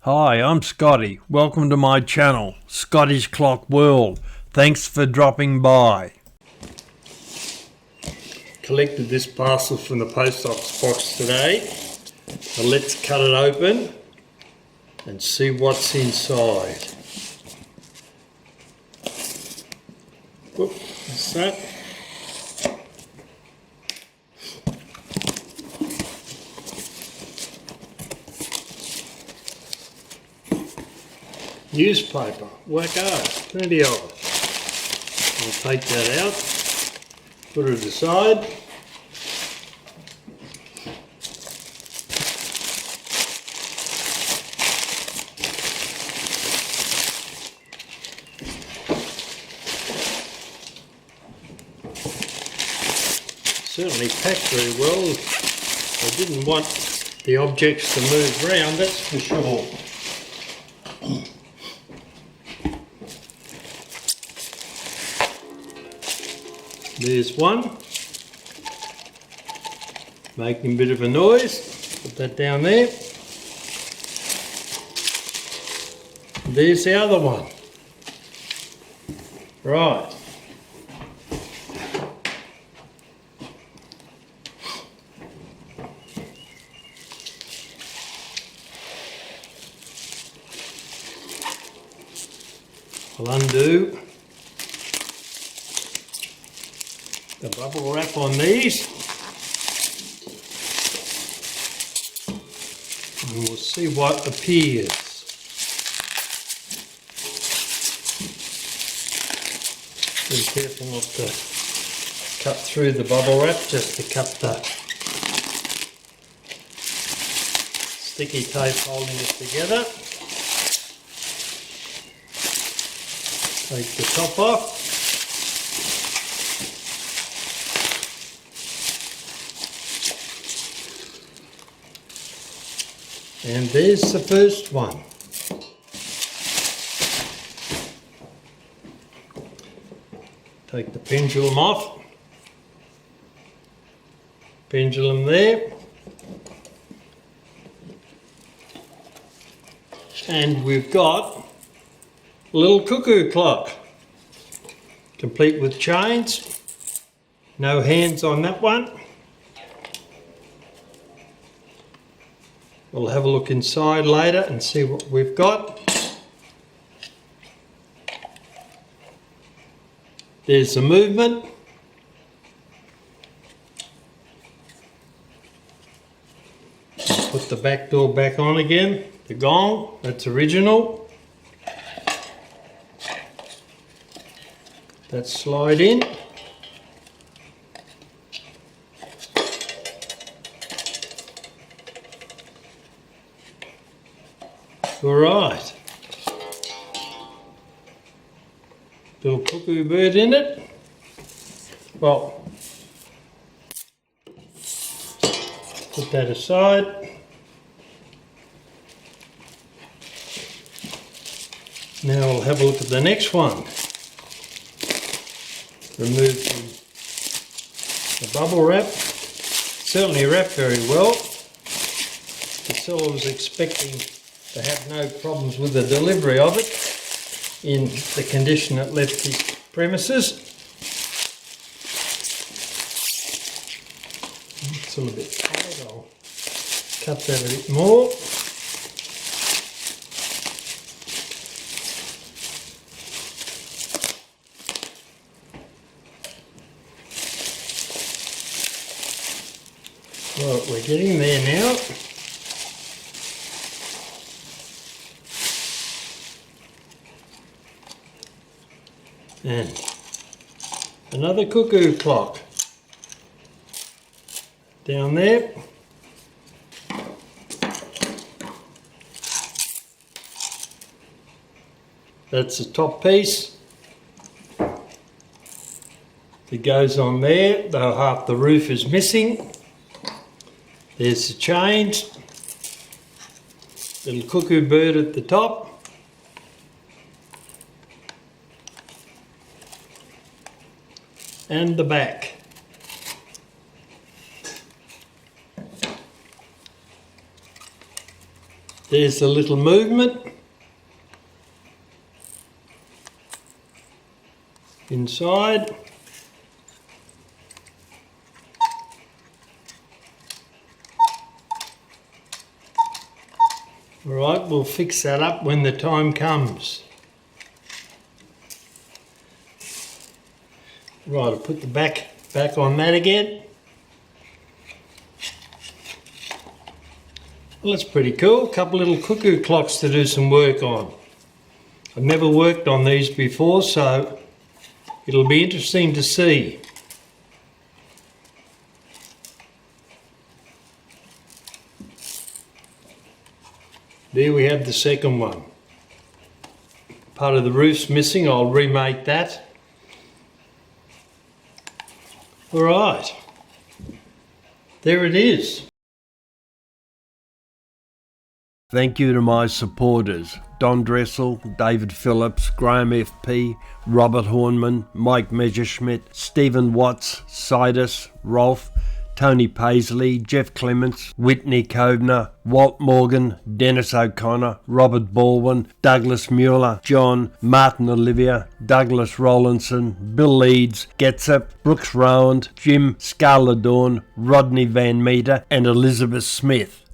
Hi, I'm Scotty. Welcome to my channel, Scotties Clock World. Thanks for dropping by. Collected this parcel from the post office box today. So let's cut it open and see what's inside. Whoop, what's that? Newspaper, wacko, plenty of it. I'll take that out, put it aside. Certainly packed very well. I didn't want the objects to move around, that's for sure. There's one, making a bit of a noise, put that down there. There's the other one. Right. I'll undo the bubble wrap on these and we'll see what appears. Be careful not to cut through the bubble wrap, just to cut the sticky tape holding it together. Take the top off. And there's the first one. Take the pendulum off. Pendulum there. And we've got a little cuckoo clock, complete with chains. No hands on that one. We'll have a look inside later and see what we've got. There's the movement. Put the back door back on again. The gong, that's original. That slide in. All right. Little cuckoo bird in it. Well, put that aside. Now we'll have a look at the next one. Remove the bubble wrap. Certainly wrapped very well. The seller was expecting to have no problems with the delivery of it in the condition it left his premises. It's a little bit tight, I'll cut that a bit more. Right, we're getting there now. And another cuckoo clock down there. That's the top piece that goes on there, though half the roof is missing. There's the chains, little cuckoo bird at the top. And the back. There's the little movement inside. Alright, we'll fix that up when the time comes. Right, I'll put the back on that again. Well, that's pretty cool. A couple little cuckoo clocks to do some work on. I've never worked on these before, so it'll be interesting to see. There we have the second one. Part of the roof's missing, I'll remake that. Alright, there it is. Thank you to my supporters, Don Dressel, David Phillips, Graham FP, Robert Hornman, Mike Messerschmidt, Stephen Watts, Sidus, Rolf, Tony Paisley, Jeff Clements, Whitney Kovner, Walt Morgan, Dennis O'Connor, Robert Baldwin, Douglas Mueller, John, Martin Olivia, Douglas Rowlandson, Bill Leeds, Getzip, Brooks Rowand, Jim, Scarla Dawn, Rodney Van Meter and Elizabeth Smith.